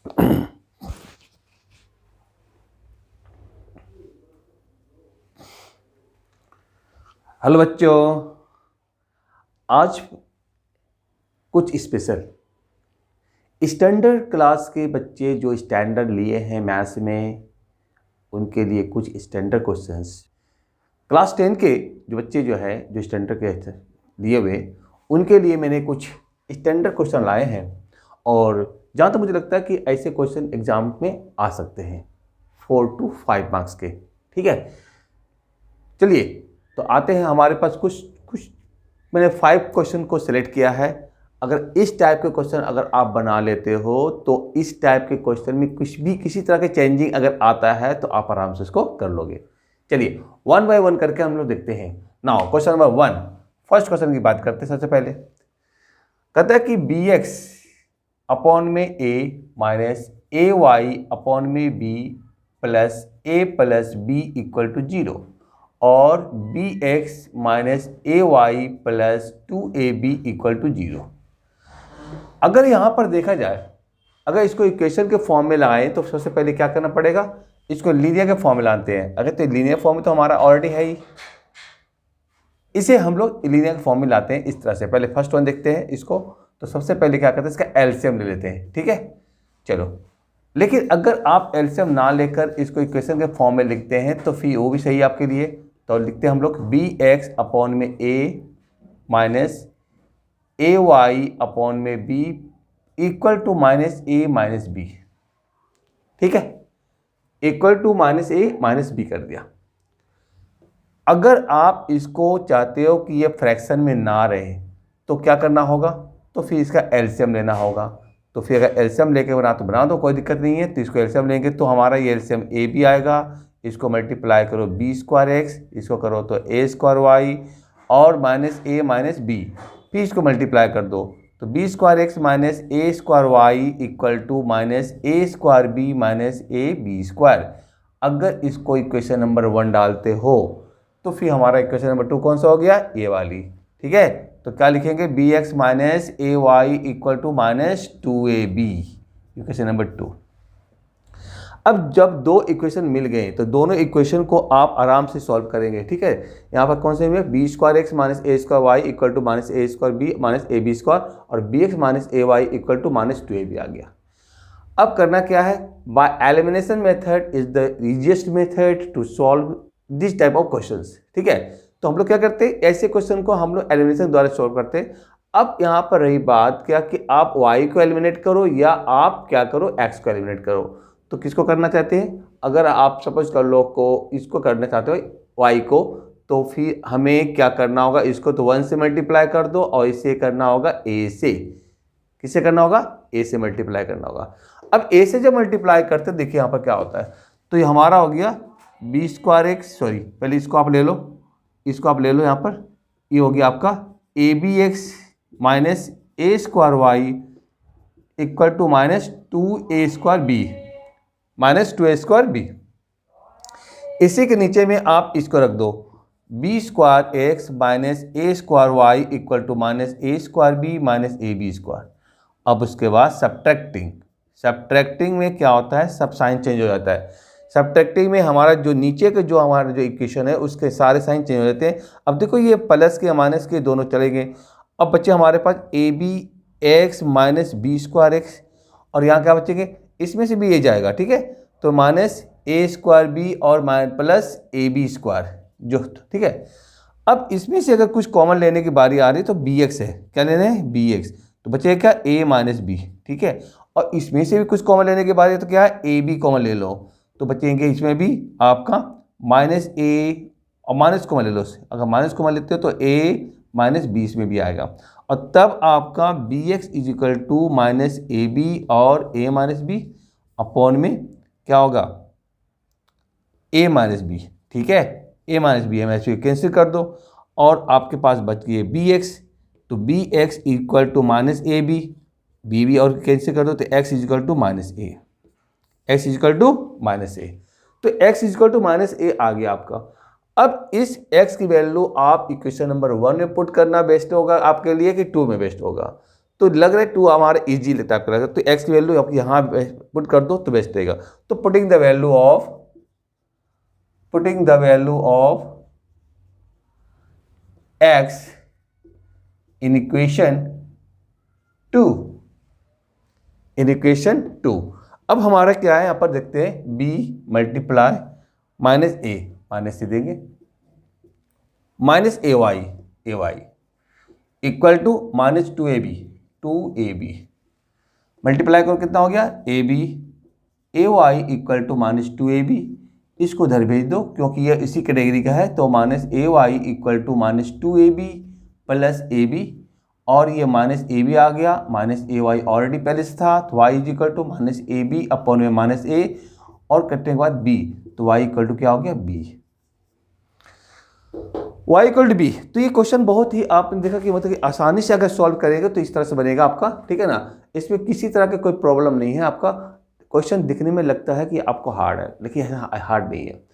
Hello बच्चों, आज कुछ स्पेशल स्टैंडर्ड क्लास के बच्चे जो स्टैंडर्ड लिए हैं मैथ्स में, उनके लिए कुछ स्टैंडर्ड क्वेश्चंस। क्लास 10 के जो बच्चे जो है जो स्टैंडर्ड के लिए हुए, उनके लिए मैंने कुछ स्टैंडर्ड क्वेश्चन लाए हैं। और जहाँ तक मुझे लगता है कि ऐसे क्वेश्चन एग्जाम में आ सकते हैं 4 to 5 मार्क्स के। ठीक है, चलिए तो आते हैं। हमारे पास कुछ मैंने 5 क्वेश्चन को सिलेक्ट किया है। अगर इस टाइप के क्वेश्चन अगर आप बना लेते हो तो इस टाइप के क्वेश्चन में कुछ भी किसी तरह के चेंजिंग अगर आता है तो आप आराम से इसको कर लोगे। चलिए 1 बाय 1 करके हम लोग देखते हैं। Now question number 1, first question की बात करते हैं। सबसे पहले कहता है कि bx अपॉन में a माइनस ay अपॉन में b plus a plus b equal to 0 और bx minus ay plus 2ab equal to 0। अगर यहाँ पर देखा जाए, अगर इसको इक्वेशन के फॉर्म में लाएं तो सबसे पहले क्या करना पड़ेगा, इसको लीनियर के फॉर्म में लाते हैं। अगर तो लीनियर फॉर्म में तो हमारा ऑलरेडी है ही, इसे हम लोग लीनियर के फॉर्म में लाते हैं इस तरह से। पहले फर्स्ट वन देखते हैं इसको। तो सबसे पहले क्या करते हैं, इसका एलसीएम ले लेते हैं। ठीक है, चलो। लेकिन अगर आप एलसीएम ना लेकर इसको इक्वेशन के फॉर्म में लिखते हैं तो फिर वो भी सही है आपके लिए। तो लिखते हैं हम लोग bx अपॉन में a माइनस ay अपॉन में b equal to minus a minus b। ठीक है, equal to minus a minus b कर दिया। अगर आप इसको चाहते हो कि ये फ्रैक्शन में ना रहे तो क्या करना होगा, तो फिर इसका एलसीएम लेना होगा। तो फिर अगर एलसीएम लेके बना तो बना दो, कोई दिक्कत नहीं है। तो इसको एलसीएम लेंगे तो हमारा ये एलसीएम ए भी आएगा। इसको मल्टीप्लाई करो बी स्क्वायर एक्स, इसको करो तो ए स्क्वायर वाई और माइनस ए माइनस बी, फिर इसको मल्टीप्लाई कर दो तो B square X minus A square Y equal to minus A square B minus A B square. अगर इसको इक्वेशन नंबर 1 डालते हो तो फिर हमारा इक्वेशन नंबर 2 कौन सा हो गया, ए वाली। ठीक है, तो क्या लिखेंगे, B X minus A Y equal to minus 2ab, equation number 2। अब जब दो इक्वेशन मिल गए तो दोनों इक्वेशन को आप आराम से सॉल्व करेंगे। ठीक है, यहाँ पर कौन से में B square X minus A square Y equal to minus A square B minus A B square और B X minus A Y equal to minus 2ab आ गया। अब करना क्या है, by elimination method is the easiest method to solve this type of questions. ठीक है, तो हम लोग क्या करते हैं, ऐसे क्वेश्चन को हम लोग एलिमिनेशन द्वारा सॉल्व करते हैं। अब यहाँ पर रही बात क्या कि आप y को एलिमिनेट करो या आप क्या करो, x को एलिमिनेट करो। तो किसको करना चाहते हैं, अगर आप सपोज कर लो को इसको करना चाहते हो y को, तो फिर हमें क्या करना होगा, इसको तो 1 से मल्टीप्लाई कर दो और इसे करना होगा a से। किससे करना होगा, a से मल्टीप्लाई करना होगा। अब a से जब मल्टीप्लाई करते देखिए यहाँ पर क्या होता है, तो ये हमारा हो गया बी स्क्वायर एक्स, सॉरी पहले इसको आप ले लो, इसको आप ले लो यहाँ पर, ये हो गया आपका A B X minus A square Y equal to minus 2a square B minus 2a square B. इसी के नीचे में आप इसको रख दो, B square X minus A square Y equal to minus A square B minus A B square. अब उसके बाद सब्ट्रैक्टिंग में क्या होता है, सब साइन चेंज हो जाता है। सब्ट्रैक्टिंग में हमारा जो नीचे के जो हमारा जो इक्वेशन है उसके सारे साइन चेंज हो जाते हैं। अब देखो ये प्लस के माइनस के दोनों चले गए। अब बच्चे हमारे पास A B X minus B square X और यहाँ क्या बचेंगे, इसमें से भी ये जाएगा। ठीक है, तो माइनस ए स्क्वायर बी और प्लस ए बी स्क्वायर जो, ठीक है। अब इसमें से अगर कुछ कॉमन लेने की बारी आ रही तो बी एक्स है, क्या लेना है, बी एक्स, तो बचेगा क्या, ए माइनस बी। ठीक है, और इसमें से भी कुछ कॉमन लेने की बारी है तो क्या है, ए बी कॉमन ले लो, तो बचेंगे इसमें भी आपका माइनस ए और माइनस कॉमन ले लो। अगर माइनस कॉमन लेते हो तो ए माइनस बी इसमें भी आएगा और तब आपका B X is equal to minus A B और ए माइनस बी अपॉन में क्या होगा, ए माइनस बी। ठीक है, a minus b M S B cancel कर दो और आपके पास बच गई बी एक्स, तो b x equal to minus A b, b b और कैंसिल कर दो तो x is equal to minus a, x is equal to minus a. तो x is equal to minus a आ गया आपका। अब इस एक्स की वैल्यू आप इक्वेशन नंबर 1 में पुट करना बेस्ट होगा आपके लिए कि 2 में बेस्ट होगा, तो लग रहा है 2 हमारा इजी टाइप का, तो x की वैल्यू आप यहाँ पुट कर दो तो बेस्ट रहेगा। तो putting the value of x in equation 2, अब हमारा क्या है यहाँ पर देखते हैं, b मल्टीप्लाई माइनस ए देंगे minus A Y equal to minus 2ab multiply करो कितना हो गया, a Y equal to minus 2ab, इसको उधर भेज दो क्योंकि ये इसी कैटेगरी का है, तो minus A Y equal to minus 2ab plus ab, और ये माइनस ए बी आ गया, माइनस ए वाई ऑलरेडी पहले से था, तो Y is equal to minus A B upon में माइनस ए, और कटने के बाद बी, तो वाई इक्वल टू क्या हो गया, B, Y equal to B. तो ये क्वेश्चन बहुत ही आपने देखा कि मतलब कि आसानी से अगर सॉल्व करेगा तो इस तरह से बनेगा आपका, ठीक है ना। इसमें किसी तरह का कोई प्रॉब्लम नहीं है। आपका क्वेश्चन दिखने में लगता है कि आपको हार्ड है, लेकिन हार्ड नहीं है।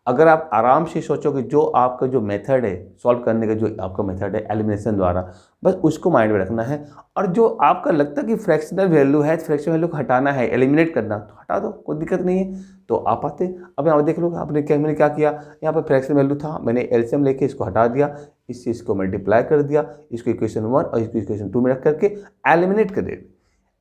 अगर आप आराम से सोचोगे, जो आपका जो मेथड है सॉल्व करने का, जो आपका मेथड है एलिमिनेशन द्वारा, बस उसको माइंड में रखना है। और जो आपका लगता है कि फ्रैक्शनल वैल्यू है, फ्रैक्शनल वैल्यू को हटाना है, एलिमिनेट करना, तो हटा दो, कोई दिक्कत नहीं है। तो आप आते, अब यहाँ देख लो मैंने क्या किया, यहाँ पर फ्रैक्शनल वैल्यू था, मैंने एलसीएम लेके इसको हटा दिया, इस चीज़ को मल्टीप्लाई कर दिया, इसको इक्वेशन 1 और इसको इक्वेशन 2 में रख करके एलिमिनेट कर दे,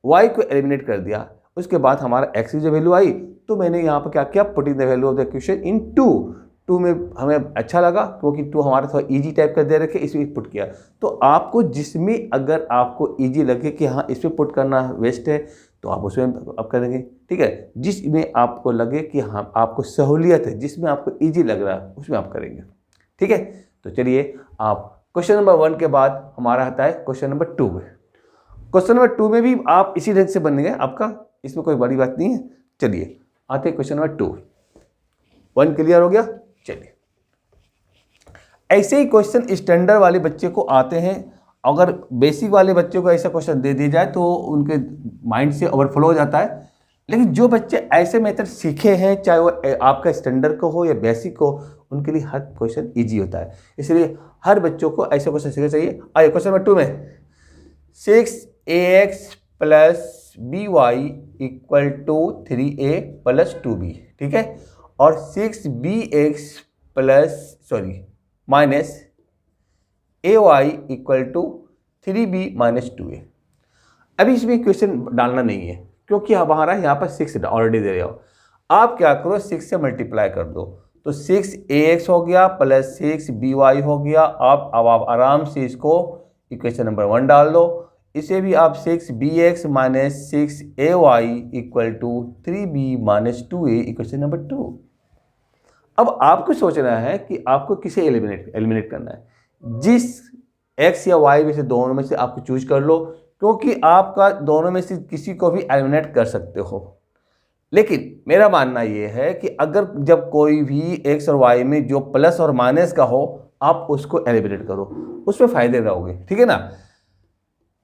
वाई को एलिमिनेट कर दिया। उसके बाद हमारा एक्स की जो वैल्यू आई, तो मैंने यहाँ पर क्या किया, putting the value of the equation in 2 में हमें अच्छा लगा क्योंकि 2 हमारा थोड़ा इजी टाइप का दे रखे, इसमें पुट किया। तो आपको जिसमें अगर आपको इजी लगे कि हाँ इसमें पुट करना वेस्ट है, तो आप उसमें आप करेंगे, ठीक है। जिसमें आपको लगे कि हाँ आपको सहूलियत है, जिसमें आपको इजी लग रहा है, उसमें आप करेंगे, ठीक है। तो चलिए, आप क्वेश्चन नंबर 1 के बाद हमारा आता है क्वेश्चन नंबर 2 में। क्वेश्चन नंबर 2 में भी आप इसी ढंग से बनेंगे आपका, इसमें कोई बड़ी बात नहीं है। चलिए आते हैं क्वेश्चन नंबर 2। 1 क्लियर हो गया। चलिए, ऐसे ही क्वेश्चन स्टैंडर्ड वाले बच्चे को आते हैं। अगर बेसिक वाले बच्चे को ऐसा क्वेश्चन दे दिया जाए तो उनके माइंड से ओवरफ्लो हो जाता है, लेकिन जो बच्चे ऐसे मेथड सीखे हैं, चाहे वो आपका स्टैंडर्ड को हो या बेसिक हो, उनके लिए हर क्वेश्चन इजी होता है। इसलिए हर बच्चों को ऐसे क्वेश्चन सीखना चाहिए। आइए क्वेश्चन नंबर 2 में, 6ax plus by equal to 3a plus 2b, ठीक है, और 6bx minus ay equal to 3b minus 2a। अभी इसमें क्वेश्चन डालना नहीं है क्योंकि हमारा यहाँ पर 6 ऑलरेडी दे रहे हो। आप क्या करो, 6 से मल्टीप्लाई कर दो, तो 6ax हो गया प्लस 6by हो गया। अब आप आराम से इसको इक्वेशन नंबर 1 डाल दो। इसे भी आप 6bx minus 6ay equal to 3b minus 2a equation number 2। अब आपको सोचना है कि आपको किसे एलिमिनेट करना है। जिस x या y में से दोनों में से आपको चूज कर लो, क्योंकि आपका दोनों में से किसी को भी एलिमिनेट कर सकते हो। लेकिन मेरा मानना यह है कि अगर जब कोई भी x और y में जो प्लस और माइनस का हो, आप उसको एलिमिनेट करो, उसमें फायदे रहोगे, ठीक है ना।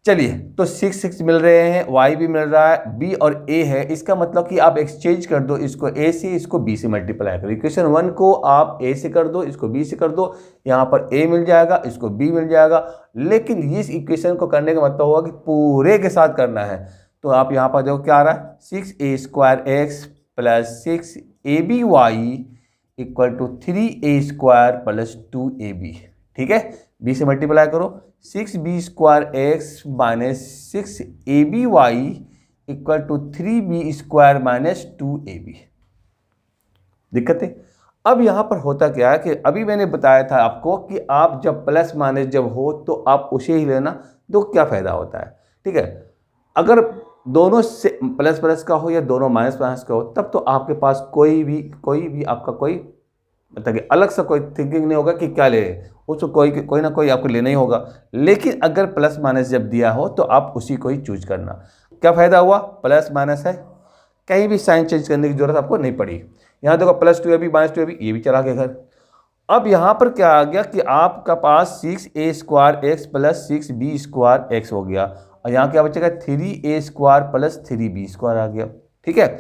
चलिए, तो 6 मिल रहे हैं, y भी मिल रहा है, b और a है। इसका मतलब कि आप एक्सचेंज कर दो, इसको a से इसको b से मल्टीप्लाई करो। इक्वेशन 1 को आप a से कर दो, इसको b से कर दो, यहाँ पर a मिल जाएगा, इसको b मिल जाएगा। लेकिन इस इक्वेशन को करने का मतलब होगा कि पूरे के साथ करना है। तो आप यहाँ पर देखो क्या आ रहा है, 6a² plus 6aby equal to 3a² plus 2ab, ठीक है। b से मल्टीप्लाई करो, 6b² minus 6aby equal to 3b² minus 2ab। दिक्कत है। अब यहाँ पर होता क्या है कि अभी मैंने बताया था आपको कि आप जब प्लस माइनस जब हो तो आप उसे ही लेना, तो क्या फ़ायदा होता है, ठीक है। अगर दोनों से प्लस प्लस का हो या दोनों माइनस माइनस का हो, तब तो आपके पास कोई भी आपका कोई मतलब कि अलग से कोई थिंकिंग नहीं होगा कि क्या ले, उसको कोई ना कोई आपको लेना ही होगा। लेकिन अगर प्लस माइनस जब दिया हो तो आप उसी को ही चूज करना। क्या फ़ायदा हुआ, प्लस माइनस है, कहीं भी साइन चेंज करने की जरूरत आपको नहीं पड़ी। यहाँ देखो प्लस 2ab माइनस 2ab, ये भी चला गया घर। अब यहाँ पर क्या आ गया कि आपका पास 6a² प्लस 6b² हो गया, और यहाँ क्या बचेगा 3a² प्लस 3b² आ गया, ठीक है।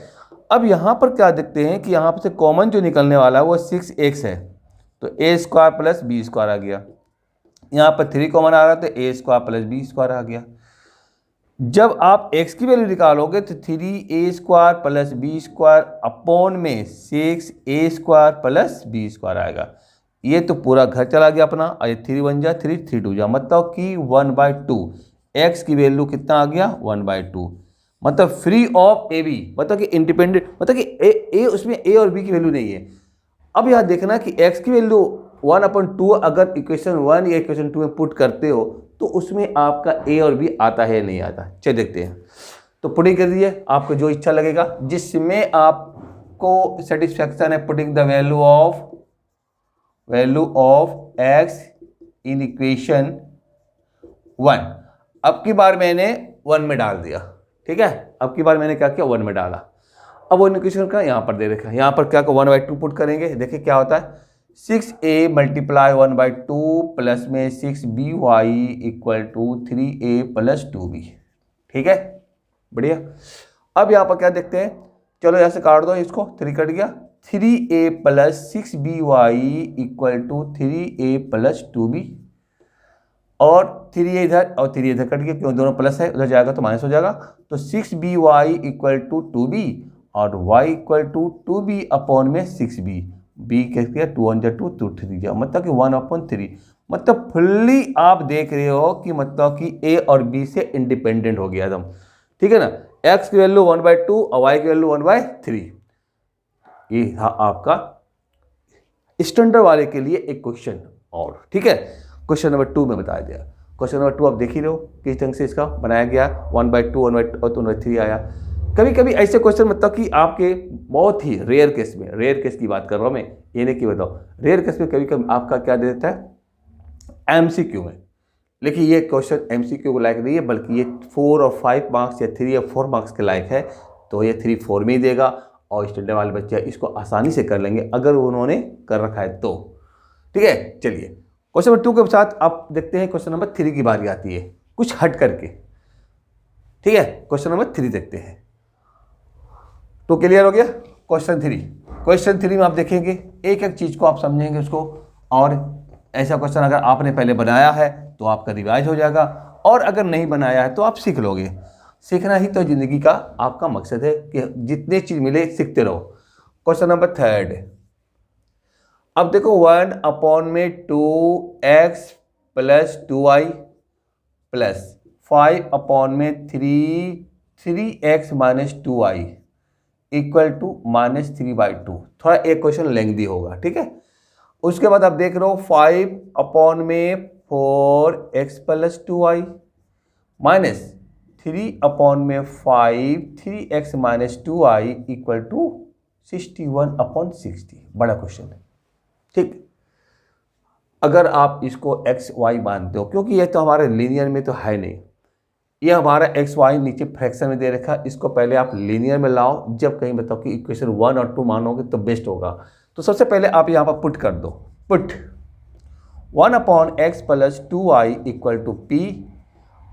अब यहाँ पर क्या देखते हैं कि यहाँ पर से कॉमन जो निकलने वाला है वो 6x है, तो a² प्लस b² आ गया। यहाँ पर 3 कॉमन आ रहा है तो a² प्लस b² आ गया। जब आप x की वैल्यू निकालोगे तो 3a² प्लस b² अपॉन में 6a² प्लस b² आएगा। ये तो पूरा घर चला गया अपना, और ये 3 1 जा 3 3 2 जा, मतलब कि 1/2 x की वैल्यू कितना आ गया 1/2, मतलब फ्री ऑफ ए बी, मतलब कि इंडिपेंडेंट, मतलब कि ए उसमें a और b की वैल्यू नहीं है। अब यहाँ देखना कि x की वैल्यू 1/2 अगर इक्वेशन 1 या इक्वेशन 2 में पुट करते हो तो उसमें आपका a और b आता है नहीं आता। चलिए देखते हैं। तो पुटिंग कर दीजिए, आपको जो इच्छा लगेगा, जिसमें आपको सेटिस्फैक्शन है, putting the value of x in equation 1। अब की बार मैंने 1 में डाल दिया, ठीक है। अब की बार मैंने क्या किया 1 में डाला। अब वो इक्वेशन का यहाँ पर दे रखा है, यहाँ पर क्या 1/2 पुट करेंगे, देखिए क्या होता है 6a मल्टीप्लाई 1/2 प्लस में 6by equal to 3a plus 2b, ठीक है, बढ़िया। अब यहाँ पर क्या देखते हैं, चलो यहाँ से काट दो इसको, 3 कट गया, 3a plus 6by equal to 3a plus 2b, और 3a इधर और 3a इधर कट गया, क्यों दोनों प्लस है, उधर जाएगा तो माइनस हो जाएगा, तो 6by इक्वल टू 2b और y equal to 2b upon में 6b, b क्या 2 1 जा 2 2 3 जा, मतलब कि 1/3, मतलब फुल्ली आप देख रहे हो कि मतलब कि a और b से इंडिपेंडेंट हो गया एकदम, ठीक है ना। x की वैल्यू 1/2 और y की वैल्यू 1/3। ये था आपका स्टैंडर्ड वाले के लिए एक क्वेश्चन, और ठीक है क्वेश्चन नंबर 2 में बताया गया। क्वेश्चन नंबर 2 आप देख ही रहे हो किस ढंग से इसका बनाया गया, 1/2 1/3 आया। कभी कभी ऐसे क्वेश्चन मतलब कि आपके बहुत ही रेयर केस में, रेयर केस की बात कर रहा हूँ मैं, ये नहीं कि बताओ, रेयर केस में कभी कभी आपका क्या दे देता है एमसीक्यू में, लेकिन ये क्वेश्चन एमसीक्यू को लायक नहीं है, बल्कि ये 4 और 5 मार्क्स या 3 या 4 मार्क्स के लायक है, तो ये 3 4 में ही देगा, और स्टैंडर्ड वाले बच्चे इसको आसानी से कर लेंगे अगर उन्होंने कर रखा है तो, ठीक है। चलिए क्वेश्चन नंबर 2 के साथ आप देखते हैं क्वेश्चन नंबर 3 की बारी आती है, कुछ हट करके, ठीक है। क्वेश्चन नंबर 3 देखते हैं। तो क्लियर हो गया क्वेश्चन 3। क्वेश्चन 3 में आप देखेंगे एक एक चीज को आप समझेंगे उसको, और ऐसा क्वेश्चन अगर आपने पहले बनाया है तो आपका रिवाइज हो जाएगा, और अगर नहीं बनाया है तो आप सीख लोगे। सीखना ही तो जिंदगी का आपका मकसद है कि जितने चीज मिले सीखते रहो। क्वेश्चन नंबर 3, अब देखो 1/2x plus 2y plus 5/3x minus 2y equal to -3/2। थोड़ा एक क्वेश्चन लेंथी होगा, ठीक है। उसके बाद आप देख रहे हो 5/4x plus 2y minus 3/5 3x minus 2y equal to 61/60। बड़ा क्वेश्चन है, ठीक। अगर आप इसको x y मानते हो, क्योंकि ये तो हमारे लीनियर में तो है नहीं, ये हमारा x y नीचे फ्रैक्शन में दे रखा है, इसको पहले आप लीनियर में लाओ, जब कहीं बताओ कि इक्वेशन 1 और 2 मानोगे तो बेस्ट होगा। तो सबसे पहले आप यहाँ पर पुट कर दो, put 1/x plus 2y equal to p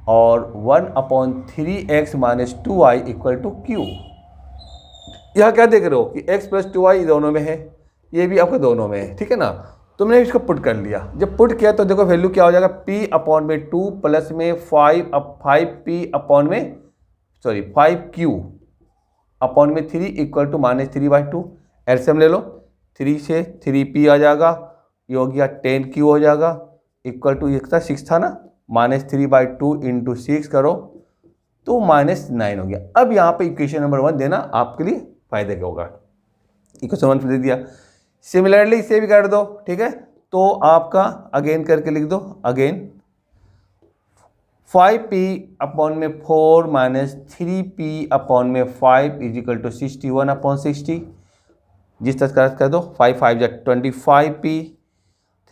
और 1/3x minus 2y equal to q। यहाँ क्या देख रहे हो कि x प्लस 2y दोनों में है, ये भी आपका दोनों में है, ठीक है ना। तुमने इसको पुट कर लिया, जब पुट किया तो देखो वैल्यू क्या हो जाएगा, p/2 प्लस में 5q अपॉन में 3 इक्वल टू -3/2। एलसीएम ले लो, 3 से 3p आ जाएगा, ये हो गया 10q हो जाएगा, इक्वल टू ये 6 था ना, -3/2 इंटू 6 करो तो -9 हो गया। अब यहाँ पे इक्वेशन नंबर 1 देना आपके लिए फायदे का होगा। इक्वेशन 1 दे दिया, सिमिलरली इसे भी कर दो, ठीक है। तो आपका अगेन करके लिख दो, again 5p/4 minus 3p/5 is equal to 61/60। जिस तरह कर दो, 5 5 जा 25p,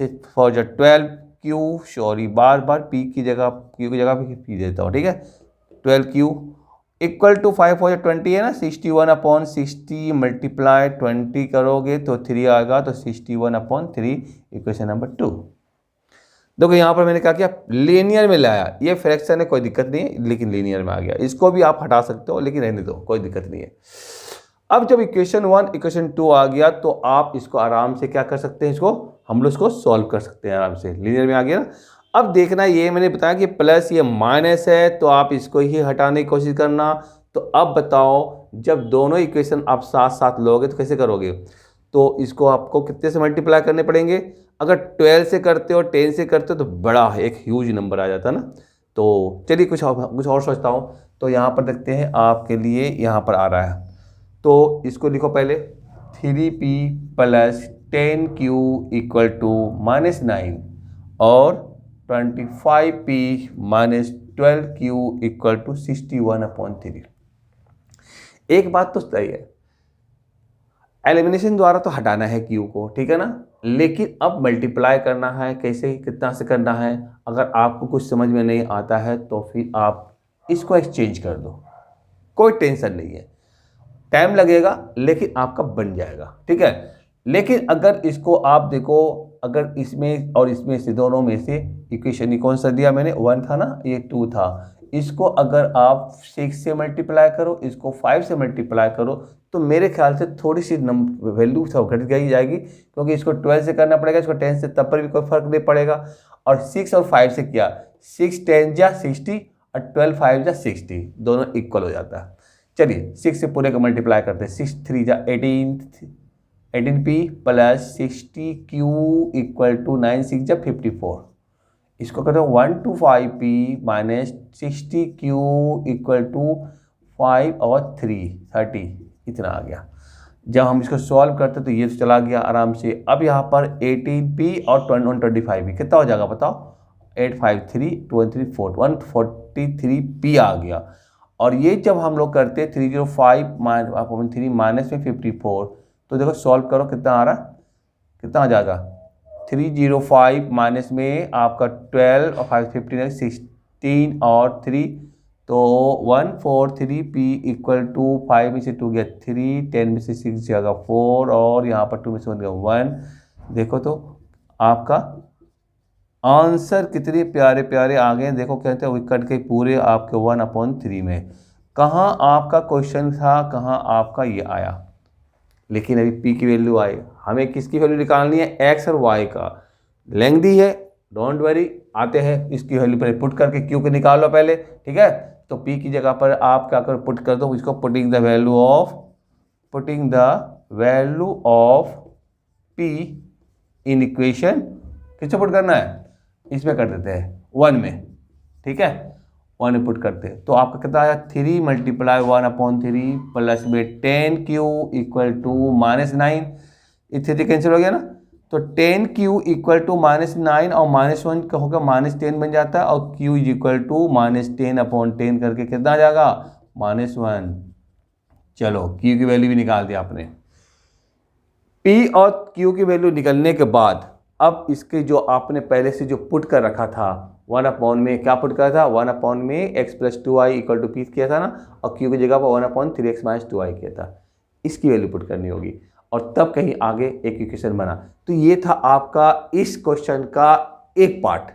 4 जा 12q, सॉरी बार बार p की जगह q की जगह p देता हूँ, ठीक है। 12q इक्वल टू 5 4 20 है ना, 61/60 मल्टीप्लाई 20 करोगे तो 3 आएगा, तो 61/3 इक्वेशन नंबर 2। देखो यहाँ पर मैंने क्या किया, लीनियर में लाया, ये फ्रैक्शन है कोई दिक्कत नहीं है, लेकिन लीनियर में आ गया। इसको भी आप हटा सकते हो, लेकिन रहने दो, कोई दिक्कत नहीं है। अब जब इक्वेशन 1 इक्वेशन 2 आ गया तो आप इसको आराम से क्या कर सकते हैं, इसको हम लोग इसको सॉल्व कर सकते हैं आराम से, लीनियर में आ गया ना। अब देखना, ये मैंने बताया कि प्लस ये माइनस है तो आप इसको ही हटाने की कोशिश करना। तो अब बताओ, जब दोनों इक्वेशन आप साथ साथ लोगे तो कैसे करोगे? तो इसको आपको कितने से मल्टीप्लाई करने पड़ेंगे? अगर 12 से करते हो, 10 से करते हो तो बड़ा एक ह्यूज नंबर आ जाता ना। तो चलिए कुछ और सोचता हूँ। तो यहाँ पर देखते हैं आपके लिए, यहाँ पर आ रहा है, तो इसको लिखो पहले 3p plus 10q equal to -9 और 25p minus 12q equal to 61/3। एक बात तो सही है, एलिमिनेशन द्वारा तो हटाना है q को, ठीक है ना, लेकिन अब मल्टीप्लाई करना है, कैसे कितना से करना है? अगर आपको कुछ समझ में नहीं आता है तो फिर आप इसको एक्सचेंज कर दो, कोई टेंशन नहीं है, टाइम लगेगा लेकिन आपका बन जाएगा, ठीक है। लेकिन अगर इसको आप देखो, अगर इसमें और इसमें से दोनों में से इक्वेशन कौन सा दिया मैंने, 1 था ना, ये 2 था, इसको अगर आप 6 से मल्टीप्लाई करो, इसको 5 से मल्टीप्लाई करो, तो मेरे ख्याल से थोड़ी सी वैल्यू घट गई जाएगी, क्योंकि इसको 12 से करना पड़ेगा, इसको 10 से, तब पर भी कोई फर्क नहीं पड़ेगा। और 6 और 5 से किया, 6 10 जा 60 और 12 5 जा 60, दोनों इक्वल हो जाता है। चलिए 6 से पूरे का मल्टीप्लाई करते हैं, 6 3 जा 18p plus 60q equal to 9 6 जा 54। इसको कहते हैं 125p minus 60q equal to 5 और 30, इतना आ गया। जब हम इसको सॉल्व करते तो ये चला गया आराम से। अब यहाँ पर 18p और 125p कितना हो जाएगा बताओ? 853 23 4 143p आ गया। और ये जब हम लोग करते 305 3 माइनस में 54, तो देखो सॉल्व करो कितना आ रहा, कितना आ जाएगा? 305 माइनस में आपका 12 और 5 15 16 और 3, तो 143p इक्वल टू 5 में से 2 गया 3, 10 में से 6 जाएगा 4 और यहाँ पर 2 में से 1 गया 1। देखो तो आपका आंसर कितने प्यारे प्यारे आ गए। देखो कहते हैं कट के पूरे आपके 1/3 में। कहाँ आपका क्वेश्चन था, कहाँ आपका ये आया, लेकिन अभी p की वैल्यू आई। हमें किसकी वैल्यू निकालनी है? x और y का। लेंथी है, डोंट वरी, आते हैं इसकी वैल्यू पहले पुट करके q को निकाल लो पहले, ठीक है। तो p की जगह पर आप क्या कर पुट कर दो, इसको putting the value of p in equation, किससे पुट करना है? इसमें कर देते हैं 1 में, ठीक है, 1 में पुट करते हैं। तो आपका कितना आया? 3 मल्टीप्लाई 1/3 प्लस में 10q इक्वल टू -9, इथे कैंसिल हो गया ना, तो 10q इक्वल टू -9 और -1 का होगा -10 बन जाता है, और q इज इक्वल टू -10/10 करके कितना आ जाएगा? -1। चलो q की वैल्यू भी निकाल दी आपने। p और q की वैल्यू निकलने के बाद अब इसके जो आपने पहले से जो पुट कर रखा था 1/, में क्या पुट करा था? 1/, में x + 2i equal to p किया था ना, और q की जगह पर 1/3x - 2i किया था, इसकी वैल्यू पुट करनी होगी, और तब कहीं आगे एक इक्वेशन बना। तो ये था आपका इस क्वेश्चन का एक पार्ट।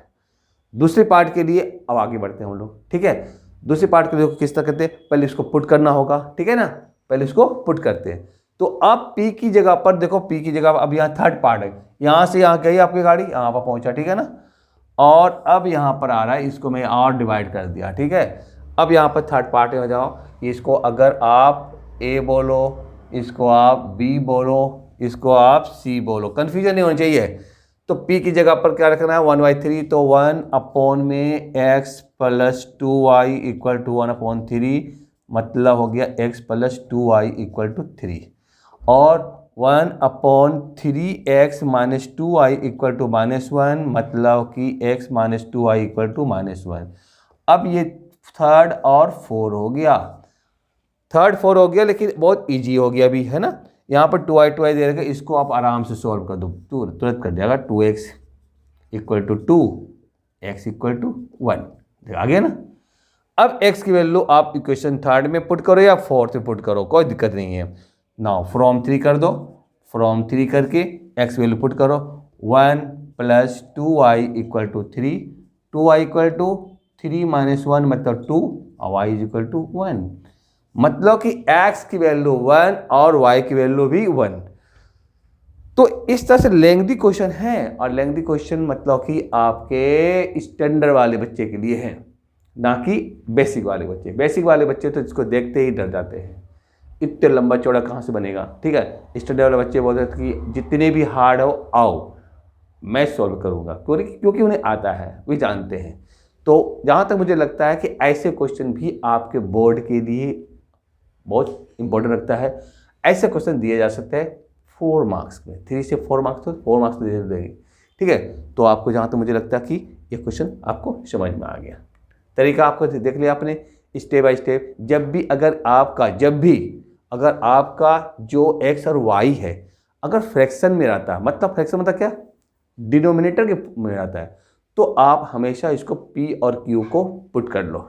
दूसरे पार्ट के लिए अब आगे बढ़ते हैं हम लोग, ठीक है। दूसरे पार्ट के लिए किस तरह करते हैं? पहले इसको पुट करना होगा, ठीक है ना, पहले इसको पुट करते हैं। तो अब p की जगह पर देखो, p की जगह अब यहाँ थर्ड पार्ट है, यहाँ से यहाँ गई आपकी गाड़ी, यहाँ पर पहुँचा, ठीक है ना, और अब यहाँ पर आ रहा है, इसको मैं और डिवाइड कर दिया, ठीक है। अब यहाँ पर थर्ड पार्ट हो जाओ, इसको अगर आप a बोलो, इसको आप b बोलो, इसको आप c बोलो, कन्फ्यूजन नहीं होनी चाहिए। तो p की जगह पर क्या रखना है? 1/3, तो 1 में x + 2y इक्वल टू 1/3, मतलब हो गया x + 2y इक्वल टू 3, और 1/3x - 2y इक्वल टू -1, मतलब कि x - 2y इक्वल टू -1। अब ये थर्ड और फोर हो गया, थर्ड फोर हो गया, लेकिन बहुत इजी हो गया अभी, है ना। यहाँ पर 2i दे रखा, इसको आप आराम से सॉल्व कर दो, तुरंत कर जाएगा। 2x equal to 2, x equal to 1, आ गया ना। अब x की वैल्यू आप इक्वेशन थर्ड में पुट करो या फोर्थ में पुट करो, कोई दिक्कत नहीं है। नाउ फ्रॉम 3 कर दो, फ्रॉम 3 करके x वैल्यू पुट करो, 1 + 2y equal to 3, 2y equal to 3 - 1 मतलब 2, और y इज इक्वल टू 1, मतलब कि x की वैल्यू 1 और y की वैल्यू भी 1। तो इस तरह से लेंथी क्वेश्चन है, और लेंथी क्वेश्चन मतलब कि आपके स्टैंडर्ड वाले बच्चे के लिए है, ना कि बेसिक वाले बच्चे। बेसिक वाले बच्चे तो इसको देखते ही डर जाते हैं, इतने लंबा चौड़ा कहाँ से बनेगा। ठीक है, स्टैंडर्ड वाले बच्चे बोलते हैं कि जितने भी हार्ड हो आओ, मैं सॉल्व करूँगा, क्योंकि उन्हें आता है, वे जानते हैं। तो जहाँ तक मुझे लगता है कि ऐसे क्वेश्चन भी आपके बोर्ड के लिए बहुत इंपॉर्टेंट रखता है। ऐसे क्वेश्चन दिए जा सकते हैं 4 मार्क्स में, 3 से 4 मार्क्स, तो 4 मार्क्स दे देंगे। ठीक है, तो आपको जहाँ तक मुझे लगता है कि ये क्वेश्चन आपको समझ में आ गया। तरीका आपको देख लिया आपने स्टेप बाय स्टेप। जब भी अगर आपका जो एक्स और वाई है अगर फ्रैक्शन में रहता है, मतलब फ्रैक्शन मतलब क्या, डिनोमिनेटर के में रहता है, तो आप हमेशा इसको पी और क्यू को पुट कर लो।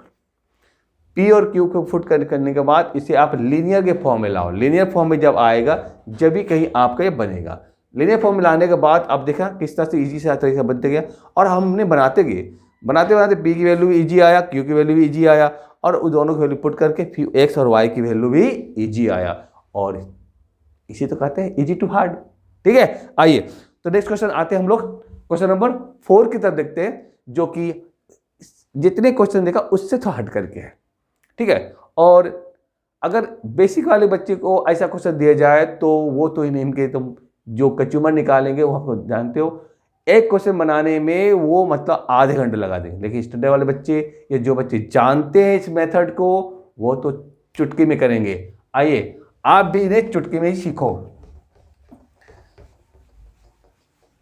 पी और क्यू को पुट करने के बाद इसे आप लीनियर के फॉर्म में लाओ। लीनियर फॉर्म में जब आएगा जब भी कहीं आपका ये बनेगा। लीनियर फॉर्म में लाने के बाद आप देखा किस तरह से ईजी से तरीके बनते गया, और हमने बनाते गए, बनाते पी की वैल्यू भी ईजी आया, क्यू की वैल्यू भी ईजी आया, और उस दोनों की वैल्यू पुट करके फिर एक्स और वाई की वैल्यू भी ईजी आया, और इसी तो कहते हैं इजी टू हार्ड। ठीक है, आइए तो नेक्स्ट क्वेश्चन आते हैं हम लोग क्वेश्चन नंबर 4 की तरफ देखते हैं, जो कि जितने क्वेश्चन देखा उससे तो हट करके है। ठीक है, और अगर बेसिक वाले बच्चे को ऐसा क्वेश्चन दिया जाए तो वो तो इनके तुम जो कचूमर निकालेंगे वो आप जानते हो, एक क्वेश्चन बनाने में वो मतलब आधे घंटे लगा देंगे। लेकिन स्टैंडर्ड वाले बच्चे या जो बच्चे जानते हैं इस मेथड को वो तो चुटकी में करेंगे। आइए आप भी इन्हें चुटकी में ही सीखो।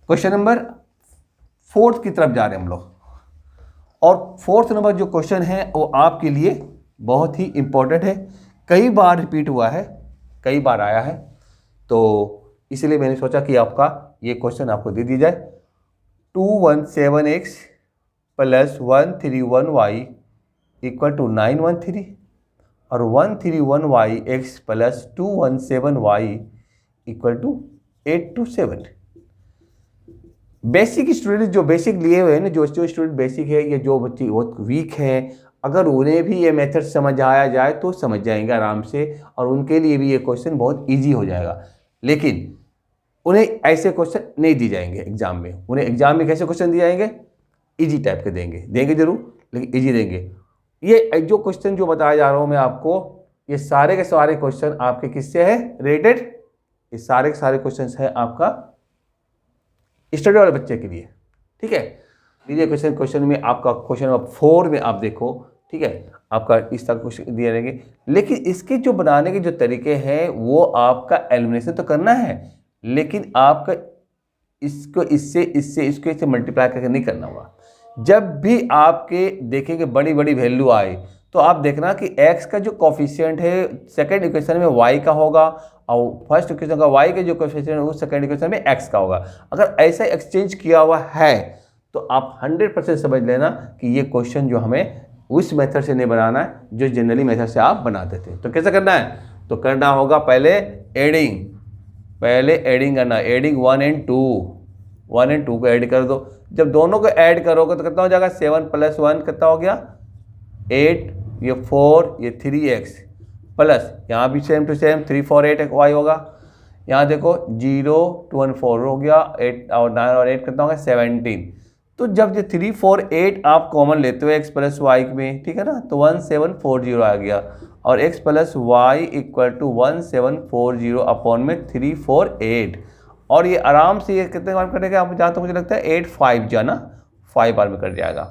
क्वेश्चन नंबर 4 की तरफ जा रहे हैं हम लोग, और 4th नंबर जो क्वेश्चन है वो आपके लिए बहुत ही इंपॉर्टेंट है, कई बार रिपीट हुआ है, कई बार आया है, तो इसलिए मैंने सोचा कि आपका ये क्वेश्चन आपको दे दी जाए। 217x + 131y = 913 और 131yx + 217y = 827। बेसिक स्टूडेंट जो बेसिक लिए हुए हैं ना, जो स्टूडेंट बेसिक है या जो बच्चे बहुत वीक हैं, अगर उन्हें भी ये मेथड समझ आया जाए तो समझ जाएंगे आराम से, और उनके लिए भी ये क्वेश्चन बहुत इजी हो जाएगा। लेकिन उन्हें ऐसे क्वेश्चन नहीं दिए जाएंगे एग्जाम में। उन्हें एग्जाम में कैसे क्वेश्चन दिए जाएंगे, इजी टाइप के देंगे जरूर, लेकिन इजी देंगे। ये जो क्वेश्चन जो बताया जा रहा हूँ मैं आपको, ये सारे के सारे क्वेश्चन आपके किससे है रिलेटेड, ये सारे के सारे क्वेश्चन है आपका स्टडी वाले बच्चे के लिए। ठीक है, ये क्वेश्चन में आपका क्वेश्चन नंबर 4 में आप देखो। ठीक है, आपका इस तरह क्वेश्चन दिए रहेंगे, लेकिन इसके जो बनाने के जो तरीके हैं वो आपका एलिमिनेशन तो करना है, लेकिन आपका इसको इससे मल्टीप्लाई करके नहीं करना होगा। जब भी आपके देखेंगे बड़ी बड़ी वैल्यू आए तो आप देखना कि x का जो कोफिशिएंट है सेकंड इक्वेशन में y का होगा, और फर्स्ट इक्वेशन का y का जो कोफिशिएंट है वो सेकंड इक्वेशन में x का होगा। अगर ऐसा एक्सचेंज किया हुआ है तो आप 100% समझ लेना कि ये क्वेश्चन जो हमें उस मेथड से नहीं बनाना है जो जनरली मेथड से आप बनाते थे। तो कैसे करना है, तो करना होगा पहले एडिंग करना, एडिंग 1 and 2 को ऐड कर दो। जब दोनों को ऐड करोगे तो कितना हो जाएगा, 7 + 1 कितना हो गया 8, ये 4, ये 3x प्लस यहाँ भी सेम टू सेम 3 4 8 y होगा। यहाँ देखो 0 2 1 4 हो गया, 8 और 9 और 8 कितना होगा 17। तो जब ये 3 4 8 आप कॉमन लेते हो x + y में, ठीक है ना, तो 1740 आ गया, और x + y = 1740 अपॉन में 3 4 8, और ये आराम से ये कितने बार कटेगा, आप जहाँ तक मुझे लगता है 8 5 जाना 5 बार में कट जाएगा।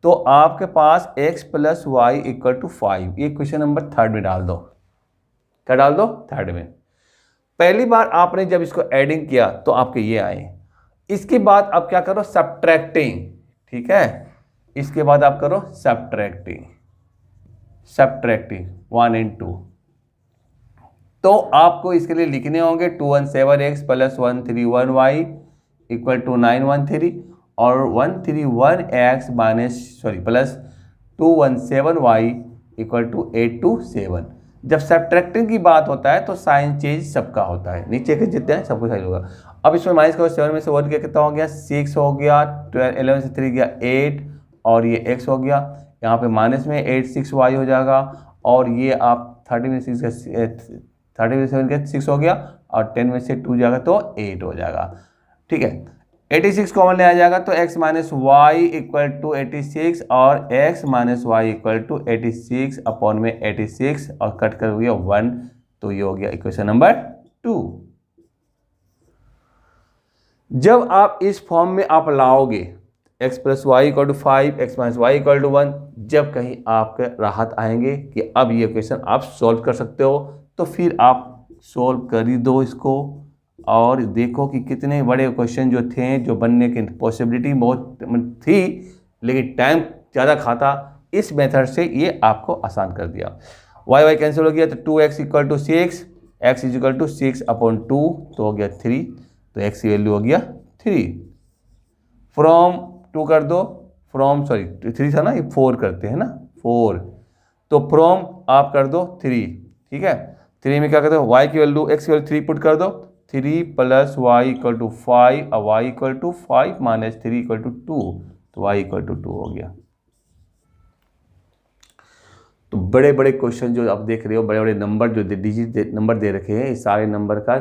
तो आपके पास x + y = 5, ये क्वेश्चन नंबर 3 में डाल दो। क्या डाल दो, 3 में। पहली बार आपने जब इसको एडिंग किया तो आपके ये आए, इसके बाद आप क्या करो, सब्ट्रैक्टिंग। ठीक है, इसके बाद आप करो सब्ट्रैक्टिंग 1 and 2। तो आपको इसके लिए लिखने होंगे 217x + 131y = 913 और 131x + 217y = 827। जब सब्ट्रैक्टिंग की बात होता है तो साइन चेंज सबका होता है, नीचे के जितने हैं सबको साइन होगा। अब इसमें माइनस करो, 7 में से 1 गया कितना हो गया 6 हो गया, 11 से 3 गया 8, और ये x हो गया। यहाँ पे माइनस में 8 6y हो जाएगा, और ये आप 30 में 6 30 में से 7 गया 6 हो गया, और 10 में से 2 जाएगा तो 8 हो जाएगा। ठीक है, 86 कॉमन ले आ जाएगा तो x minus y equal to 86 और x minus y equal to 86 upon में 86 और कट कर हो गया 1, तो ये हो गया इक्वेशन नंबर 2। जब आप इस फॉर्म में आप लाओगे x plus y equal to 5, x minus y equal to 1, जब कहीं आपके राहत आएंगे कि अब ये क्वेश्चन आप सॉल्व कर सकते हो, तो फिर आप सॉल्व कर ही दो इसको और देखो कि कितने बड़े क्वेश्चन जो थे, जो बनने की पॉसिबिलिटी बहुत थी लेकिन टाइम ज़्यादा खाता, इस मेथड से ये आपको आसान कर दिया। वाई वाई कैंसिल हो गया तो 2x equal to 6, x is equal to 6 upon 2, तो हो गया 3, तो x की वैल्यू हो गया 3। फ्रॉम 2 कर दो, फ्रॉम सॉरी 3 था ना, ये 4 करते हैं ना 4, तो फ्रॉम आप कर दो 3। ठीक है, 3 में क्या करते हो, y की वैल्यू x की वैल्यू 3 पुट कर दो, 3 प्लस वाई इक्वल टू 5 और y equal to 5 minus 3 equal to 2, तो y इक्वल टू 2 हो गया। तो बड़े बड़े क्वेश्चन जो आप देख रहे हो, बड़े बड़े नंबर जो डिजिट नंबर दे रखे हैं, इस सारे नंबर का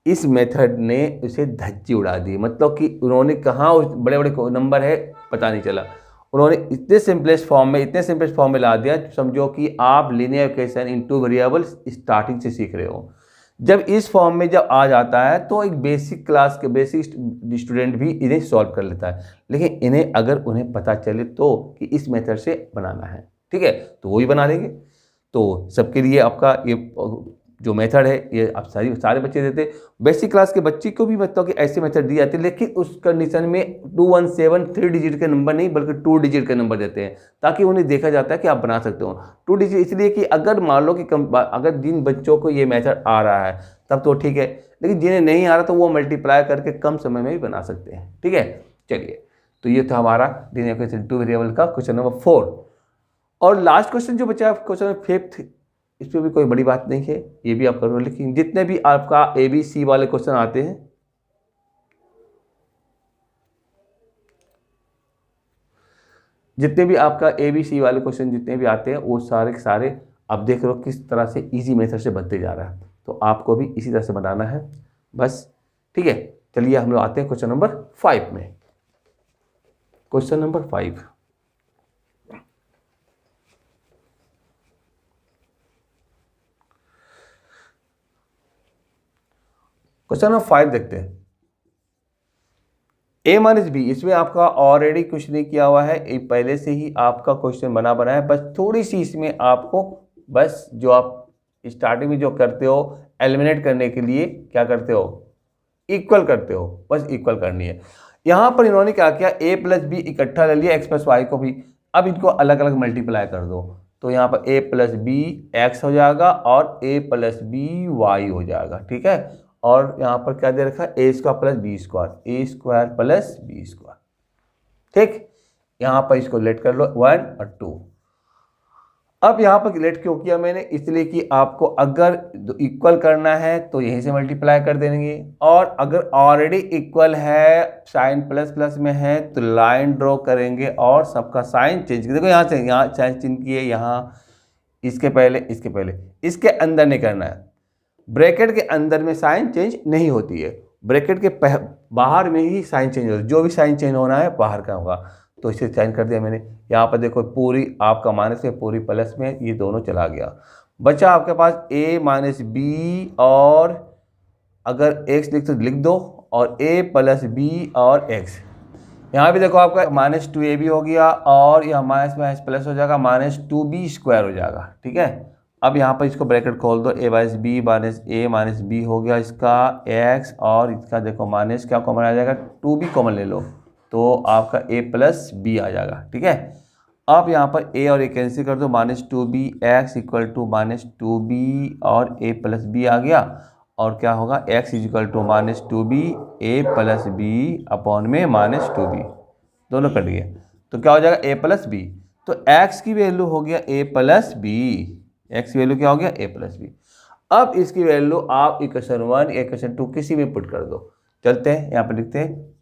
इस मेथड ने उसे धज्जी उड़ा दी। मतलब कि उन्होंने कहाँ बड़े बड़े नंबर है पता नहीं चला, उन्होंने इतने सिंपलेस्ट फॉर्म में ला दिया, समझो कि आप linear equation into variables starting से सीख रहे हो। जब इस फॉर्म में जब आ जाता है तो एक बेसिक क्लास के बेसिक स्टूडेंट भी इन्हें सॉल्व कर लेता है, लेकिन इन्हें अगर उन्हें पता चले तो कि इस मेथड से बनाना है, ठीक है, तो वो ही बना लेंगे। तो सबके लिए आपका ये जो मेथड है ये आप सारे बच्चे देते, बेसिक क्लास के बच्चे को भी मतलब कि ऐसे मेथड दी जाती है, लेकिन उस कंडीशन में 217 3 डिजिट के नंबर नहीं बल्कि 2 डिजिट के नंबर देते हैं, ताकि उन्हें देखा जाता है कि आप बना सकते हो 2 डिजिट। इसलिए कि अगर मान लो कि अगर जिन बच्चों को ये मेथड आ रहा है तब तो ठीक है, लेकिन जिन्हें नहीं आ रहा तो वो मल्टीप्लाई करके कम समय में भी बना सकते हैं। ठीक है, चलिए, तो ये था हमारा लीनियर इक्वेशन 2 वेरिएबल का क्वेश्चन नंबर 4। और लास्ट क्वेश्चन जो बचा क्वेश्चन 5th, इस पर भी कोई बड़ी बात नहीं है, ये भी आप करो, लेकिन जितने भी आपका ABC वाले क्वेश्चन आते हैं, जितने भी आपका ABC वाले क्वेश्चन जितने भी आते हैं वो सारे के सारे आप देख लो किस तरह से इजी मेथड से बनते जा रहा है, तो आपको भी इसी तरह से बनाना है बस। ठीक है, चलिए हम लोग आते हैं क्वेश्चन नंबर 5 में। क्वेश्चन नंबर 5, क्वेश्चन नंबर 5 देखते हैं। a माइनस बी, इसमें आपका ऑलरेडी कुछ नहीं किया हुआ है, ये पहले से ही आपका क्वेश्चन बना है, बस थोड़ी सी इसमें आपको बस जो आप स्टार्टिंग में जो करते हो एलिमिनेट करने के लिए क्या करते हो, इक्वल करते हो, बस इक्वल करनी है। यहाँ पर इन्होंने क्या किया, a प्लस बी इकट्ठा ले लिया, x प्लस वाई को भी, अब इनको अलग अलग मल्टीप्लाई कर दो, तो यहाँ पर a प्लस बी एक्स हो जाएगा और a प्लस बी वाई हो जाएगा। ठीक है, और यहाँ पर क्या दे रखा है, ए स्क्वायर प्लस बी स्क्वायर, ए स्क्वायर प्लस बी स्क्वायर। ठीक, यहाँ पर इसको लेट कर लो 1 और 2। अब यहाँ पर लेट क्यों किया मैंने, इसलिए कि आपको अगर इक्वल करना है तो यहीं से मल्टीप्लाई कर देंगे, और अगर ऑलरेडी इक्वल है, साइन प्लस प्लस में है, तो लाइन ड्रॉ करेंगे और सबका साइन चेंज कर, देखो यहाँ से यहाँ साइन चेंज किए, यहाँ इसके पहले इसके अंदर नहीं करना है, ब्रैकेट के अंदर में साइन चेंज नहीं होती है, ब्रैकेट के बाहर में ही साइन चेंज होता है, जो भी साइन चेंज होना है बाहर का होगा, तो इसे चेंज कर दिया मैंने। यहाँ पर देखो पूरी आपका माइनस है, पूरी प्लस में, ये दोनों चला गया, बचा आपके पास a माइनस बी, और अगर x लिख तो लिख दो, और a प्लस बी और x। यहाँ भी देखो आपका माइनस 2ab हो गया, और यह माइनस माइनस प्लस हो जाएगा, माइनस 2b स्क्वायर हो जाएगा। ठीक है, अब यहाँ पर इसको ब्रैकेट खोल दो, a minus b minus a minus b हो गया इसका x, और इसका देखो माइनस क्या कॉमन आ जाएगा, 2b कॉमन ले लो, तो आपका a प्लस बी आ जाएगा। ठीक है, अब यहाँ पर a और a कैंसिल कर दो, minus 2b x equal to minus 2b और a प्लस बी आ गया, और क्या होगा, x equal to minus 2b a plus b upon में माइनस 2b, दोनों कट गए, तो क्या हो जाएगा a प्लस बी, तो x की वैल्यू हो गया a प्लस बी, x की वैल्यू क्या हो गया, a प्लस बी। अब इसकी वैल्यू आप इक्वेशन 1 इक्वेशन 2 किसी में पुट कर दो। चलते हैं, यहाँ पर लिखते हैं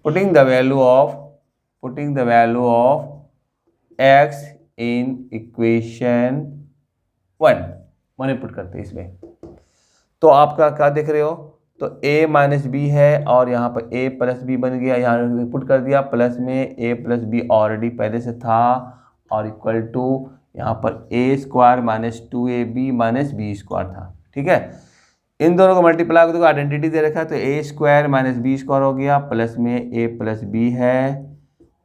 putting the value of x in equation 1। मैंने पुट करते हैं इसमें, तो आपका क्या देख रहे हो, तो a माइनस बी है और यहाँ पर a प्लस बी बन गया, यहाँ पुट कर दिया, प्लस में a प्लस बी ऑलरेडी पहले से था और इक्वल टू यहाँ पर a square minus 2ab minus B square था। ठीक है, इन दोनों को मल्टीप्लाई करके आइडेंटिटी दे रखा है, तो a square minus B square हो गया, प्लस में a प्लस बी है,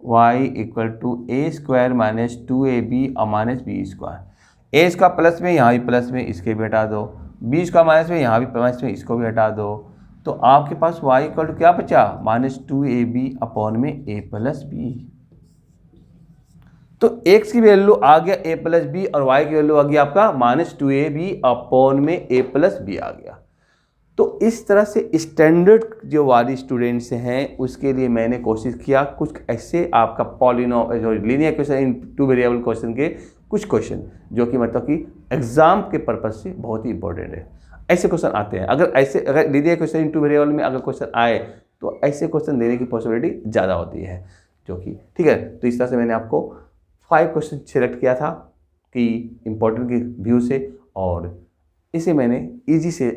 y equal to a square minus 2ab और माइनस बी स्क्वायर। ए इसका प्लस में, यहाँ भी प्लस में, इसके भी हटा दो, बी इसका माइनस में, यहाँ भी माइनस में, इसको भी हटा दो, तो आपके पास y इक्वल टू क्या बचा, माइनस 2ab अपॉन में a प्लस बी। तो x की वैल्यू आ गया a प्लस बी और y की वैल्यू आ गया आपका माइनस 2ab अपॉन में a प्लस बी आ गया। तो इस तरह से स्टैंडर्ड जो वाली स्टूडेंट्स हैं उसके लिए मैंने कोशिश किया कुछ ऐसे आपका पॉलिनोमियल जो linear equation in two variable question के कुछ क्वेश्चन जो कि मतलब कि एग्जाम के पर्पज से बहुत ही इंपॉर्टेंट है। ऐसे क्वेश्चन आते हैं, अगर linear equation in two variable में अगर क्वेश्चन आए तो ऐसे क्वेश्चन देने की पॉसिबिलिटी ज़्यादा होती है, जो कि ठीक है। तो इस तरह से मैंने आपको 5 क्वेश्चन सिलेक्ट किया था कि इम्पोर्टेंट के व्यू से, और इसे मैंने ईजी से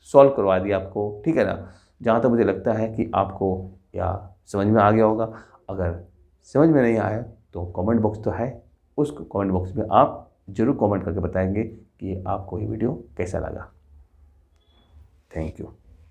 सॉल्व करवा दिया आपको। ठीक है ना, जहाँ तक मुझे लगता है कि आपको या समझ में आ गया होगा। अगर समझ में नहीं आया तो कमेंट बॉक्स तो है, उस कमेंट बॉक्स में आप ज़रूर कमेंट करके बताएंगे कि आपको ये वीडियो कैसा लगा। Thank you.